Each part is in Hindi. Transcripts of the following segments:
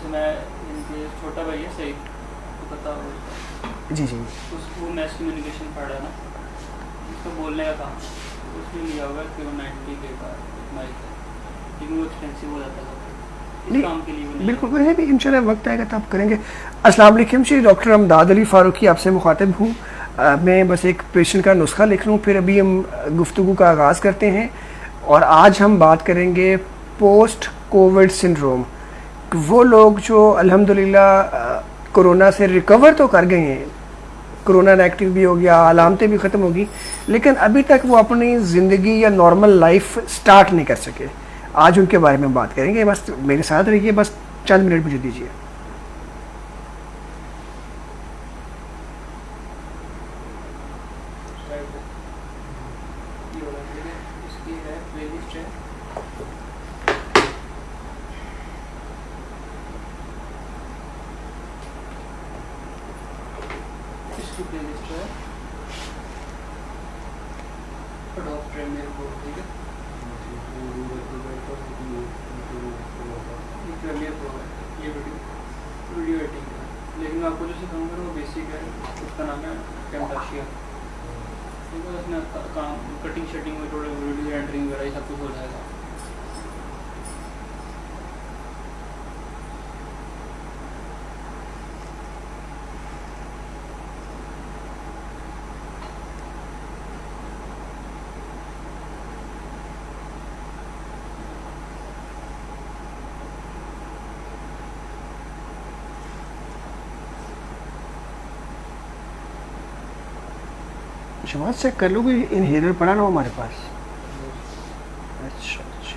जैसे मैं इनके छोटा भाई है सही तो पता होगा, जी जी। उसको मैस कम्युनिकेशन पढ़ा है ना, उसको बोलने का काम, उसमें लिया हुआ है कि वो 90 के का माइक है, लेकिन वो एक्सपेंसिव हो जाता है, इस नहीं काम के लिए वो नहीं बिल्कुल, है। वैसे भी इंशाल्लाह वक्त आएगा तो आप करेंगे। अस्सलाम वालेकुम जी, डॉक्टर अमदाद अली फ़ारूकी आपसे मुखातिब हूँ। मैं बस एक पेशेंट का नुस्खा लिख लूँ, फिर अभी हम गुफ्तगू का आगाज़ करते हैं। और आज हम बात करेंगे पोस्ट कोविड सिंड्रोम। वो लोग जो अल्हम्दुलिल्लाह कोरोना से रिकवर तो कर गए हैं, कोरोना नेगेटिव भी हो गया, अलामतें भी ख़त्म होगी, लेकिन अभी तक वो अपनी ज़िंदगी या नॉर्मल लाइफ स्टार्ट नहीं कर सके। आज उनके बारे में बात करेंगे, बस मेरे साथ रहिए, बस चंद मिनट मुझे दीजिए। ये वाला ठीक है, इसकी है प्लेलिस्ट है, इसकी प्लेलिस्ट है अडोप्ट प्रीमियर प्रो, ठीक है, ये प्रीमियर प्रो है, ये वीडियो एडिटिंग है, लेकिन मैं आपको जो सिखाऊंगा वो बेसिक है, उसका नाम है कैमटाशिया। ठीक है, उसमें काम कटिंग शटिंग में थोड़े वीडियो रेंडरिंग वगैरह ये सब कुछ हो जाएगा। शमात चेक कर लो कि इनहेलर पड़ा ना हो हमारे पास। अच्छा अच्छा,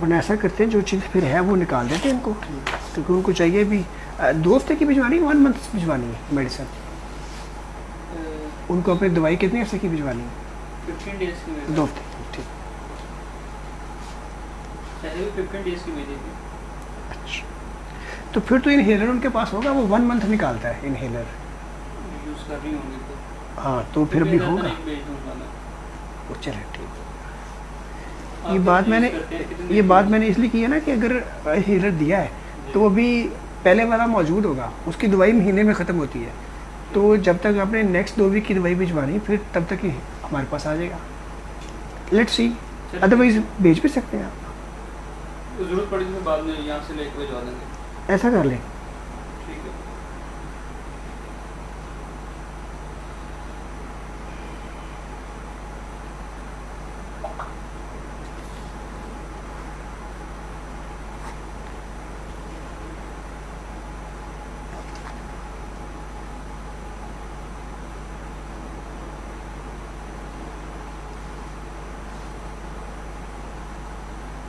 वरना ऐसा करते हैं जो चीज़ फिर है वो निकाल देते हैं इनको, क्योंकि उनको चाहिए भी। 2 हफ्ते की भिजवानी है, 1 मंथ भिजवानी है मेडिसिन? उनको अपनी दवाई कितने हफ्ते की भिजवानी है? 15 डेज की भेजा, 2 हफ्ते की, ठीक। ऐसे भी 15 डेज की भेजेगी। अच्छा, तो फिर तो इनहेलर उनके पास होगा, वो 1 मंथ निकालता है इनहेलर। यूज़ कर रही होंगी तो हाँ, तो फिर भी भेजा तो होगा। नहीं भेज दूंगा मैं। वो चले ठीक। आप ये तो बात यूज़ मैंने करते हैं, कितने ये दिन बात यूज़ मैंने इसलिए की है ना कि अगर हीलर दिया है तो वो भी पहले वाला मौजूद होगा, उसकी दवाई महीने में ख़त्म होती है, तो जब तक आपने नेक्स्ट 2 वीक की दवाई भिजवानी फिर तब तक ही हमारे पास आ जाएगा। लेट्स सी, चलिए। अदरवाइज भेज भी सकते हैं आप, ज़रूरत पड़ी तो बाद में यहाँ से लेकर भिजवा देंगे। ऐसा कर लें। ठीक है,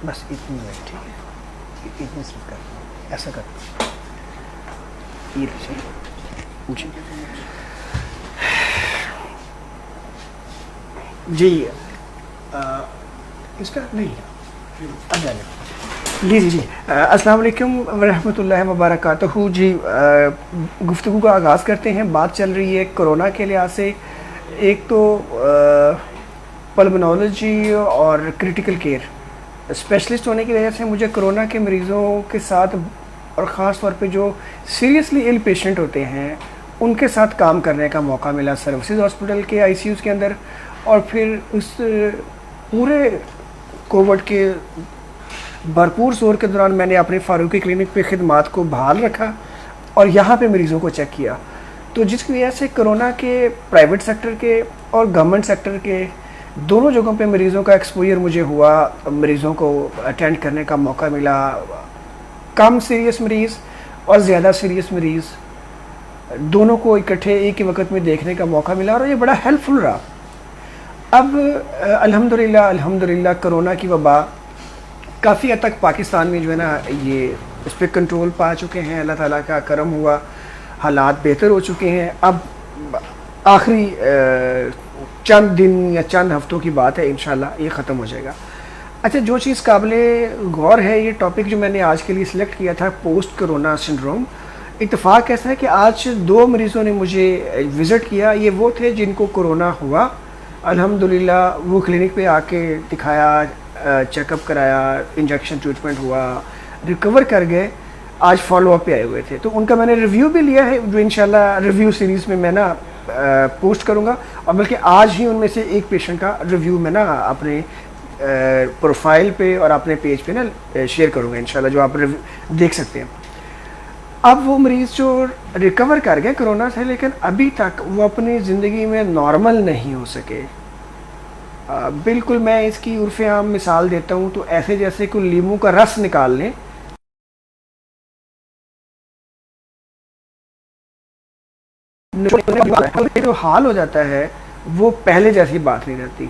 बस इतनी है, ठीक है, इतनी सिर्फ कर, ऐसा कर। ये जी थैंक यू सो मच। जी। इसका नहीं अब जाने लीजिए जी। अस्सलाम वालेकुम वरहमतुल्लाहि वबरकातुहू जी। गुफ्तगू का आगाज़ करते हैं। बात चल रही है कोरोना के लिहाज से। एक तो पल्मोनोलॉजी और क्रिटिकल केयर स्पेशलिस्ट होने की वजह से मुझे कोरोना के मरीज़ों के साथ और ख़ास तौर पे जो सीरियसली इल पेशेंट होते हैं उनके साथ काम करने का मौका मिला सर्विसेज हॉस्पिटल के आईसीयूज़ के अंदर। और फिर उस पूरे कोविड के भरपूर जोर के दौरान मैंने अपने फ़ारूकी क्लिनिक पे ख़िदमात को बहाल रखा और यहाँ पे मरीज़ों को चेक किया। तो जिसकी वजह से कोरोना के प्राइवेट सेक्टर के और गवर्नमेंट सेक्टर के दोनों जगहों पे मरीज़ों का एक्सपोजर मुझे हुआ, मरीज़ों को अटेंड करने का मौका मिला। कम सीरियस मरीज़ और ज़्यादा सीरियस मरीज़ दोनों को इकट्ठे एक ही वक्त में देखने का मौका मिला और ये बड़ा हेल्पफुल रहा। अब अल्हम्दुलिल्लाह कोरोना की वबा काफ़ी हद तक पाकिस्तान में जो है ना ये इस पर कंट्रोल पा चुके हैं। अल्लाह ताला का करम हुआ, हालात बेहतर हो चुके हैं। अब आखिरी चंद दिन या चंद हफ्तों की बात है, इंशाल्लाह ये ख़त्म हो जाएगा। अच्छा, जो चीज़ काबिले गौर है, ये टॉपिक जो मैंने आज के लिए सिलेक्ट किया था पोस्ट कोरोना सिंड्रोम, इत्तेफाक ऐसा है कि आज 2 मरीज़ों ने मुझे विज़िट किया। ये वो थे जिनको कोरोना हुआ, अल्हम्दुलिल्लाह वो क्लिनिक पे आके दिखाया, चेकअप कराया, इंजेक्शन ट्रीटमेंट हुआ, रिकवर कर गए। आज फॉलो अप पे आए हुए थे, तो उनका मैंने रिव्यू भी लिया है, जो इंशाल्लाह रिव्यू सीरीज़ में मैं ना पोस्ट करूँगा। और बल्कि आज ही उनमें से एक पेशेंट का रिव्यू मैं ना अपने प्रोफाइल पे और अपने पेज पे ना शेयर करूँगा इंशाल्लाह, जो आप देख सकते हैं। अब वो मरीज़ जो रिकवर कर गए कोरोना से, लेकिन अभी तक वो अपनी ज़िंदगी में नॉर्मल नहीं हो सके। बिल्कुल मैं इसकी उर्फ़ आम मिसाल देता हूँ तो ऐसे जैसे कोई लीमू का रस निकाल लें, जो हाल हो जाता है वो पहले जैसी बात नहीं रहती।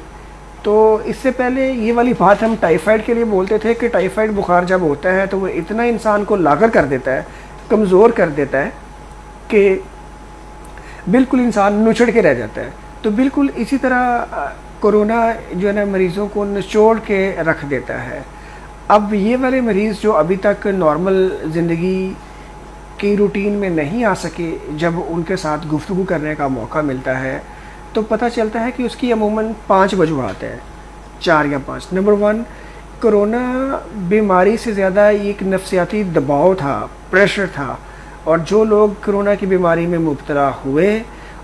तो इससे पहले ये वाली बात हम टाइफाइड के लिए बोलते थे कि टाइफाइड बुखार जब होता है तो वो इतना इंसान को लागर कर देता है, कमज़ोर कर देता है कि बिल्कुल इंसान नुचड़ के रह जाता है। तो बिल्कुल इसी तरह कोरोना जो है ना मरीज़ों को निचोड़ के रख देता है। अब ये वाले मरीज़ जो अभी तक नॉर्मल ज़िंदगी की रूटीन में नहीं आ सके, जब उनके साथ गुफ्तगू करने का मौका मिलता है तो पता चलता है कि उसकी अमूमन 5 वजूहात हैं, 4 या 5। नंबर 1, कोरोना बीमारी से ज़्यादा एक नफसियाती दबाव था, प्रेशर था। और जो लोग कोरोना की बीमारी में मुब्तला हुए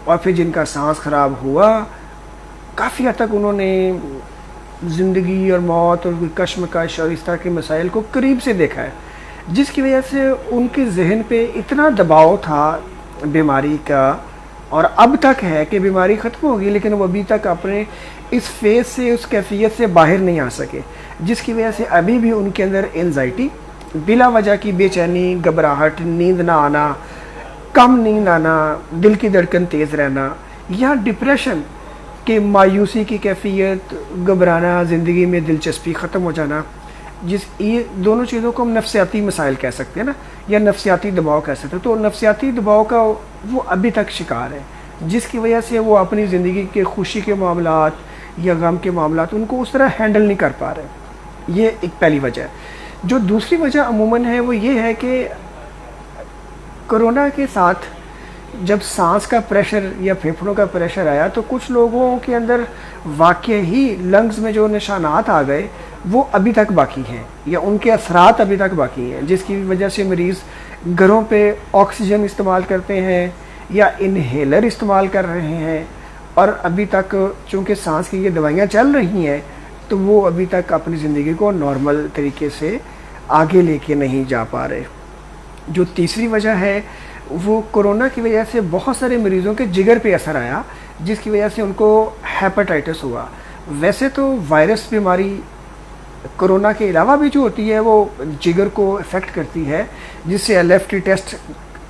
और फिर जिनका सांस ख़राब हुआ, काफ़ी हद तक उन्होंने ज़िंदगी और मौत और कश्मकश और इस तरह के मसाइल को करीब से देखा है, जिसकी वजह से उनके जहन पे इतना दबाव था बीमारी का, और अब तक है कि बीमारी ख़त्म होगी, लेकिन वो अभी तक अपने इस फेज़ से, उस कैफियत से बाहर नहीं आ सके, जिसकी वजह से अभी भी उनके अंदर एंजाइटी, बिला वजह की बेचैनी, घबराहट, नींद ना आना, कम नींद आना, दिल की धड़कन तेज़ रहना, या डिप्रेशन के मायूसी की कैफियत, घबराना, ज़िंदगी में दिलचस्पी ख़त्म हो जाना, ये दोनों चीज़ों को हम नफसियाती मसाइल कह सकते हैं ना, या नफसियाती दबाव कह सकते हैं। तो नफसियाती दबाव का वो अभी तक शिकार है, जिसकी वजह से वो अपनी ज़िंदगी के खुशी के मामलात या गम के मामलात उनको उस तरह हैंडल नहीं कर पा रहे। ये एक पहली वजह है। जो दूसरी वजह अमूमन है वो ये है कि कोरोना के साथ जब सांस का प्रेशर या फेफड़ों का प्रेशर आया तो कुछ लोगों के अंदर वाकई ही लंग्स में जो निशानात आ गए वो अभी तक बाकी हैं, या उनके असरात अभी तक बाकी हैं, जिसकी वजह से मरीज़ घरों पे ऑक्सीजन इस्तेमाल करते हैं या इन्हेलर इस्तेमाल कर रहे हैं, और अभी तक चूँकि सांस की ये दवाइयाँ चल रही हैं तो वो अभी तक अपनी ज़िंदगी को नॉर्मल तरीके से आगे लेके नहीं जा पा रहे। जो तीसरी वजह है वो कोरोना की वजह से बहुत सारे मरीज़ों के जिगर पे असर आया, जिसकी वजह से उनको हेपेटाइटिस हुआ। वैसे तो वायरस बीमारी कोरोना के अलावा भी जो होती है वो जिगर को इफ़ेक्ट करती है, जिससे LFT टेस्ट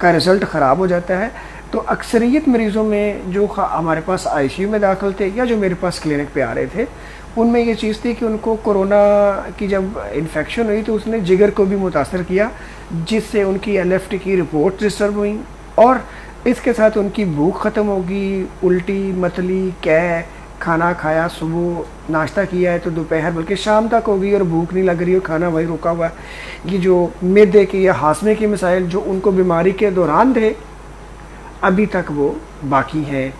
का रिज़ल्ट ख़राब हो जाता है। तो अक्सरियत मरीज़ों में जो हमारे पास ICU में दाखिल थे या जो मेरे पास क्लिनिक पे आ रहे थे, उनमें ये चीज़ थी कि उनको कोरोना की जब इन्फेक्शन हुई तो उसने जिगर को भी मुतासर किया, जिससे उनकी LFT की रिपोर्ट डिस्टर्ब हुई, और इसके साथ उनकी भूख ख़त्म होगी, उल्टी, मतली, कै, खाना खाया, सुबह नाश्ता किया है तो दोपहर बल्कि शाम तक होगी और भूख नहीं लग रही और खाना वही रुका हुआ है। ये जो मैदे के या हाजमे के मसाइल जो उनको बीमारी के दौरान थे अभी तक वो बाकी है,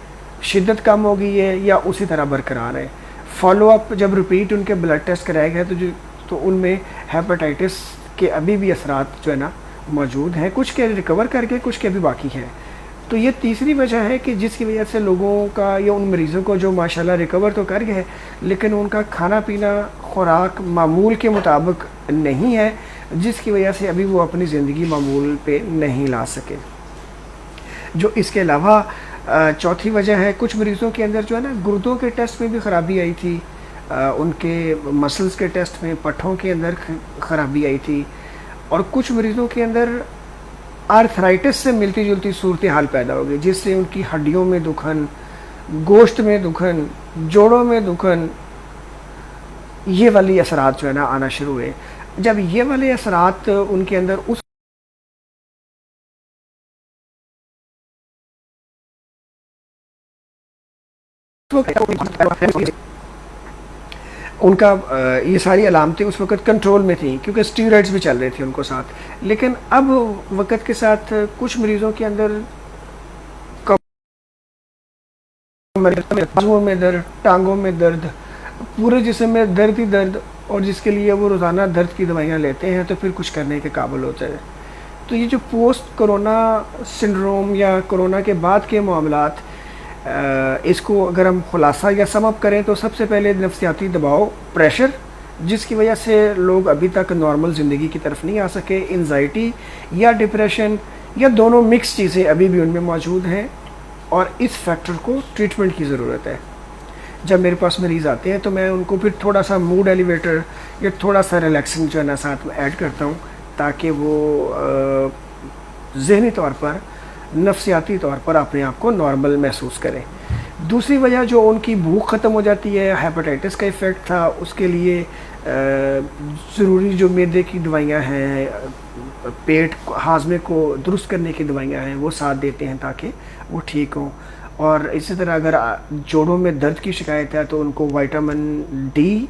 शिद्दत कम हो गई है या उसी तरह बरकरार है। फॉलो अप जब रिपीट उनके ब्लड टेस्ट कराए गए तो उनमें हेपेटाइटिस के अभी भी असरात जो है ना मौजूद हैं, कुछ के रिकवर करके कुछ के अभी बाकी हैं। तो ये तीसरी वजह है कि जिसकी वजह से लोगों का या उन मरीज़ों को जो माशाल्लाह रिकवर तो कर गए लेकिन उनका खाना पीना खुराक मामूल के मुताबिक नहीं है, जिसकी वजह से अभी वो अपनी ज़िंदगी मामूल पे नहीं ला सके। जो इसके अलावा चौथी वजह है, कुछ मरीज़ों के अंदर जो है ना गुर्दों के टेस्ट में भी ख़राबी आई थी, उनके मसल्स के टेस्ट में पट्ठों के अंदर ख़राबी आई थी, और कुछ मरीज़ों के अंदर आर्थराइटिस से मिलती जुलती सूरत हाल पैदा हो गई, जिससे उनकी हड्डियों में दुखन, गोश्त में दुखन, जोड़ों में दुखन, ये वाली असरात जो है ना आना शुरू हुए। जब ये वाले असरात उनके अंदर उस उनका ये सारी अलामतें उस वक़्त कंट्रोल में थी क्योंकि स्टीरॉइड्स भी चल रहे थे उनको साथ। लेकिन अब वक़्त के साथ कुछ मरीज़ों के अंदर बाजुओं में दर्द, टांगों में दर्द, पूरे जिस्म में दर्द ही दर्द, और जिसके लिए वो रोज़ाना दर्द की दवाइयाँ लेते हैं तो फिर कुछ करने के काबिल होते हैं। तो ये जो पोस्ट कोरोना सिंड्रोम या कोरोना के बाद के मामलात, इसको अगर हम खुलासा या सम अप करें तो सबसे पहले नफ्सियाती दबाव, प्रेशर, जिसकी वजह से लोग अभी तक नॉर्मल ज़िंदगी की तरफ नहीं आ सके, एंजाइटी या डिप्रेशन या दोनों मिक्स चीज़ें अभी भी उनमें मौजूद हैं, और इस फैक्टर को ट्रीटमेंट की ज़रूरत है। जब मेरे पास मरीज़ आते हैं तो मैं उनको फिर थोड़ा सा मूड एलिवेटर या थोड़ा सा रिलैक्सिंग जो है ना साथ में ऐड करता हूँ, ताकि वो ज़हनी तौर पर, नफ्सियाती तौर पर अपने आप को नॉर्मल महसूस करें। दूसरी वजह जो उनकी भूख ख़त्म हो जाती है, हेपेटाइटिस का इफ़ेक्ट था, उसके लिए ज़रूरी जो मैदे की दवाइयाँ हैं, पेट हाजमे को दुरुस्त करने की दवाइयाँ हैं, वो साथ देते हैं ताकि वो ठीक हों। और इसी तरह अगर जोड़ों में दर्द की शिकायत है तो उनको विटामिन डी,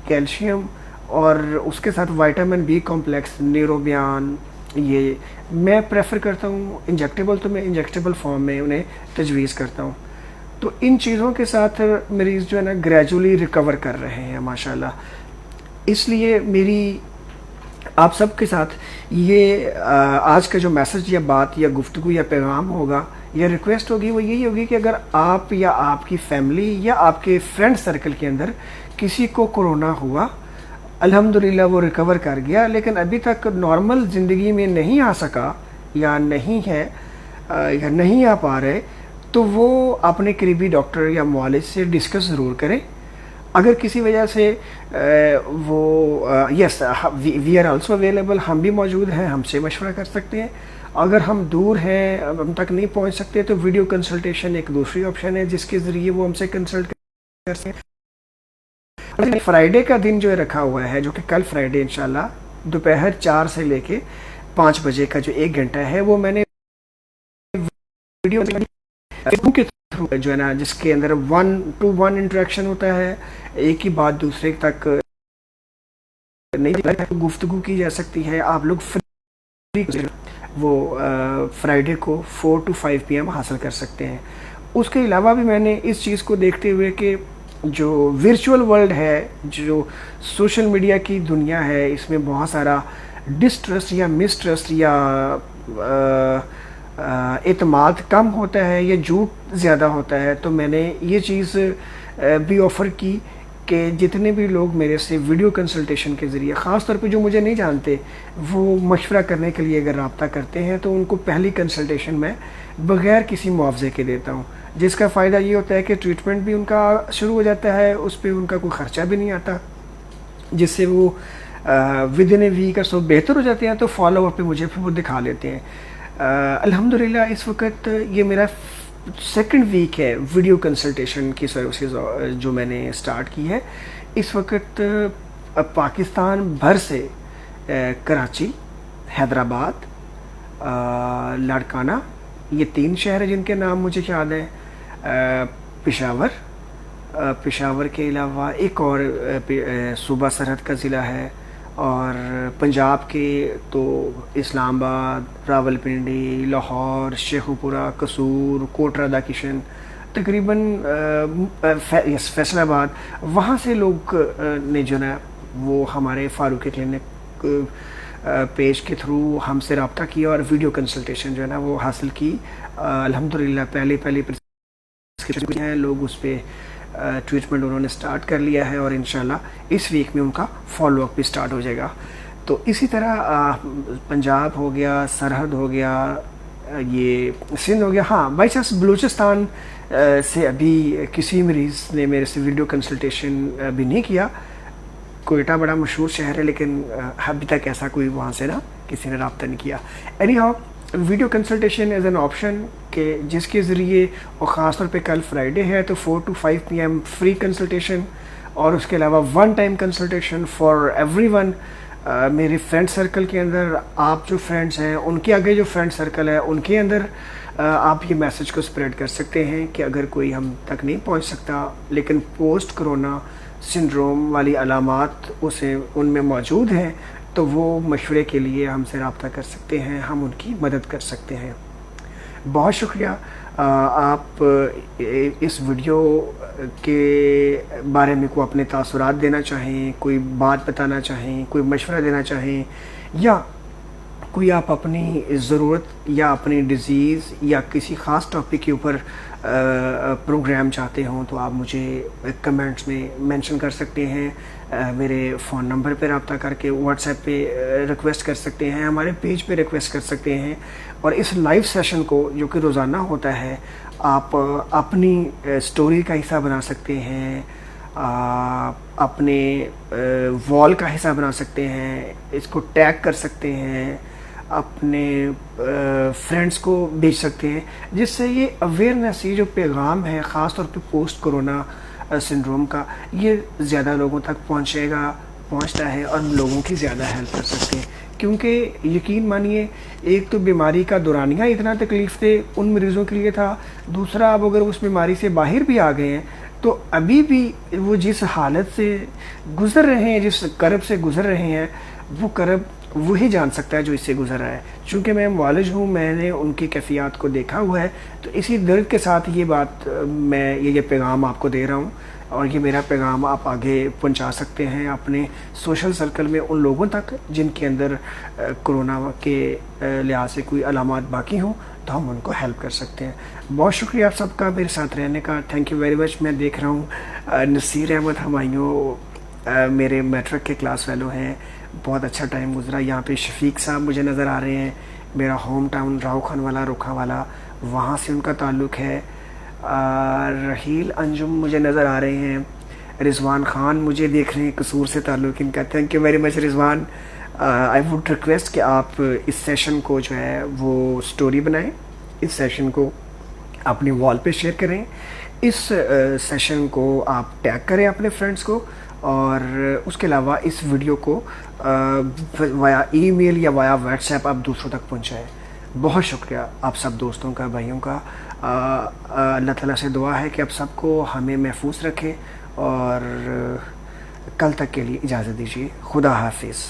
कैल्शियम और उसके साथ विटामिन बी कॉम्प्लेक्स, न्यूरोबियान, ये मैं प्रेफर करता हूँ। इंजेक्टेबल तो मैं इंजेक्टेबल फॉर्म में उन्हें तजवीज़ करता हूँ। तो इन चीज़ों के साथ मरीज़ जो है ना ग्रेजुअली रिकवर कर रहे हैं माशाल्लाह। इसलिए मेरी आप सबके साथ ये आज का जो मैसेज या बात या गुफ्तगू या पैगाम होगा या रिक्वेस्ट होगी, वो यही होगी कि अगर आप या आपकी फैमिली या आपके फ्रेंड सर्कल के अंदर किसी को कोरोना हुआ, अल्हम्दुलिल्लाह वो रिकवर कर गया, लेकिन अभी तक नॉर्मल ज़िंदगी में नहीं आ सका या नहीं है या नहीं आ पा रहे, तो वो अपने करीबी डॉक्टर या मुआलिज से डिस्कस ज़रूर करें। अगर किसी वजह से वो yes we are also available, हम भी मौजूद हैं, हमसे मशवरा कर सकते हैं। अगर हम दूर हैं, हम तक नहीं पहुंच सकते, तो वीडियो कंसल्टेशन एक दूसरी ऑप्शन है जिसके ज़रिए वो हमसे कंसल्ट कर सकते हैं। फ्राइडे का दिन जो है रखा हुआ है, जो कि कल फ्राइडे इंशाल्लाह दोपहर 4 से लेके 5 बजे का जो 1 घंटा है, वो मैंने वीडियो के थ्रू जो है ना, जिसके अंदर 1-to-1 इंटरेक्शन होता है, एक ही बात दूसरे तक नहीं गुफ्तगू की जा सकती है। आप लोग फ्री वो फ्राइडे को 4 to 5 PM हासिल कर सकते हैं। उसके अलावा भी मैंने इस चीज़ को देखते हुए कि जो वर्चुअल वर्ल्ड है, जो सोशल मीडिया की दुनिया है, इसमें बहुत सारा डिस्ट्रस्ट या मिसट्रस्ट या एतमाद कम होता है या झूठ ज़्यादा होता है। तो मैंने ये चीज़ भी ऑफ़र की कि जितने भी लोग मेरे से वीडियो कंसल्टेशन के ज़रिए, ख़ास तौर पे जो मुझे नहीं जानते, वो मशवरा करने के लिए अगर रब्ता करते हैं, तो उनको पहली कंसल्टेशन मैं बग़ैर किसी मुआवजे के देता हूँ, जिसका फ़ायदा ये होता है कि ट्रीटमेंट भी उनका शुरू हो जाता है, उस पर उनका कोई ख़र्चा भी नहीं आता, जिससे वो विदिन ए वीक और सो बेहतर हो जाते हैं। तो फॉलो अप पे मुझे फिर वो दिखा लेते हैं। अल्हम्दुलिल्लाह इस वक्त ये मेरा 2nd वीक है वीडियो कंसल्टेशन की सर्विसेज जो मैंने स्टार्ट की है। इस वक्त पाकिस्तान भर से कराची, हैदराबाद, लाड़काना, ये 3 शहर हैं जिनके नाम मुझे याद है, पेशावर के अलावा एक और सूबा सरहद का ज़िला है, और पंजाब के तो इस्लामाबाद, रावलपिंडी, लाहौर, शेखुपुरा, कसूर, कोटरा दा किशन, तकरीबन फैसलाबाद, वहाँ से लोग ने जो है वो हमारे फारूक क्लिनिक पेज के थ्रू हमसे रब्ता किया और वीडियो कंसल्टेशन जो है ना वो हासिल की। अल्हम्दुलिल्लाह पहली प्रिस्क्रिप्शन हैं, लोग उस पर ट्रीटमेंट उन्होंने स्टार्ट कर लिया है, और इंशाल्लाह इस वीक में उनका फॉलो अप भी स्टार्ट हो जाएगा। तो इसी तरह पंजाब हो गया, सरहद हो गया, ये सिंध हो गया। हाँ, बाई चांस बलूचिस्तान से अभी किसी मरीज़ ने मेरे से वीडियो कंसल्टेशन भी नहीं किया। कोयटा बड़ा मशहूर शहर है, लेकिन अभी तक ऐसा कोई वहाँ से ना किसी ने रब्ता नहीं किया। Anyhow, video consultation as an option के जिसके ज़रिए, और ख़ास तौर पे कल फ्राइडे है तो 4 to 5 PM फ्री कंसल्टेशन, और उसके अलावा 1 टाइम कंसल्टेशन फॉर एवरीवन। मेरे फ्रेंड सर्कल के अंदर आप जो फ्रेंड्स हैं, उनके आगे जो फ्रेंड सर्कल है, उनके अंदर आप ये मैसेज को स्प्रेड कर सकते हैं कि अगर कोई हम तक नहीं पहुंच सकता लेकिन पोस्ट कोरोना सिंड्रोम वाली अलामात उसे उनमें मौजूद हैं, तो वो मशवरे के लिए हमसे रब्ता कर सकते हैं, हम उनकी मदद कर सकते हैं। बहुत शुक्रिया। आप इस वीडियो के बारे में कोई अपने तासुरात देना चाहें, कोई बात बताना चाहें, कोई मशवरा देना चाहें, या कोई आप अपनी ज़रूरत या अपनी डिज़ीज़ या किसी ख़ास टॉपिक के ऊपर प्रोग्राम चाहते हों तो आप मुझे कमेंट्स में मेंशन कर सकते हैं। मेरे फ़ोन नंबर पर रब्ता करके व्हाट्सएप पे रिक्वेस्ट कर सकते हैं, हमारे पेज पे रिक्वेस्ट कर सकते हैं। और इस लाइव सेशन को जो कि रोज़ाना होता है, आप अपनी स्टोरी का हिस्सा बना सकते हैं, अपने वॉल का हिस्सा बना सकते हैं, इसको टैग कर सकते हैं, अपने फ्रेंड्स को भेज सकते हैं, जिससे ये अवेयरनेस, ये जो पैगाम है ख़ास तौर पे पोस्ट कोरोना सिंड्रोम का, ये ज़्यादा लोगों तक पहुंचता है और लोगों की ज़्यादा हेल्प कर सकते हैं। क्योंकि यकीन मानिए, एक तो बीमारी का दौरानिया इतना तकलीफ़ थे उन मरीज़ों के लिए था, दूसरा अब अगर उस बीमारी से बाहर भी आ गए हैं तो अभी भी वो जिस हालत से गुज़र रहे हैं, जिस करब से गुज़र रहे हैं, वो करब वही जान सकता है जो इससे गुज़र रहा है। चूँकि मैं वालिद हूँ, मैंने उनकी कैफियत को देखा हुआ है, तो इसी दर्द के साथ ये बात मैं ये पैगाम आपको दे रहा हूँ। और ये मेरा पैगाम आप आगे पहुँचा सकते हैं अपने सोशल सर्कल में उन लोगों तक जिनके अंदर कोरोना के लिहाज से कोई अलामात बाकी हों, तो हम उनको हेल्प कर सकते हैं। बहुत शुक्रिया आप सबका मेरे साथ रहने का, थैंक यू वेरी मच। मैं देख रहा हूँ नसीर अहमद हमायूं मेरे मैट्रिक के क्लास फेलो हैं, बहुत अच्छा टाइम गुजरा। यहाँ पे शफीक साहब मुझे नज़र आ रहे हैं, मेरा होम टाउन राव खान रोखा वाला, वहाँ से उनका ताल्लुक़ है। रहील अंजुम मुझे नज़र आ रहे हैं, रिजवान ख़ान मुझे देख रहे हैं, कसूर से ताल्लुक़ इनका, thank you very much Rizwan. I would request कि आप इस सेशन को जो है वो स्टोरी बनाएं, इस सेशन को अपनी वॉल पे शेयर करें, इस सेशन को आप टैग करें अपने फ्रेंड्स को, और उसके अलावा इस वीडियो को वाया ईमेल या वाया व्हाट्सएप आप दूसरों तक पहुंचाएं। बहुत शुक्रिया आप सब दोस्तों का, भाइयों का। अल्लाह ताला से दुआ है कि आप सबको हमें महफूज रखें, और कल तक के लिए इजाज़त दीजिए। खुदा हाफिज़।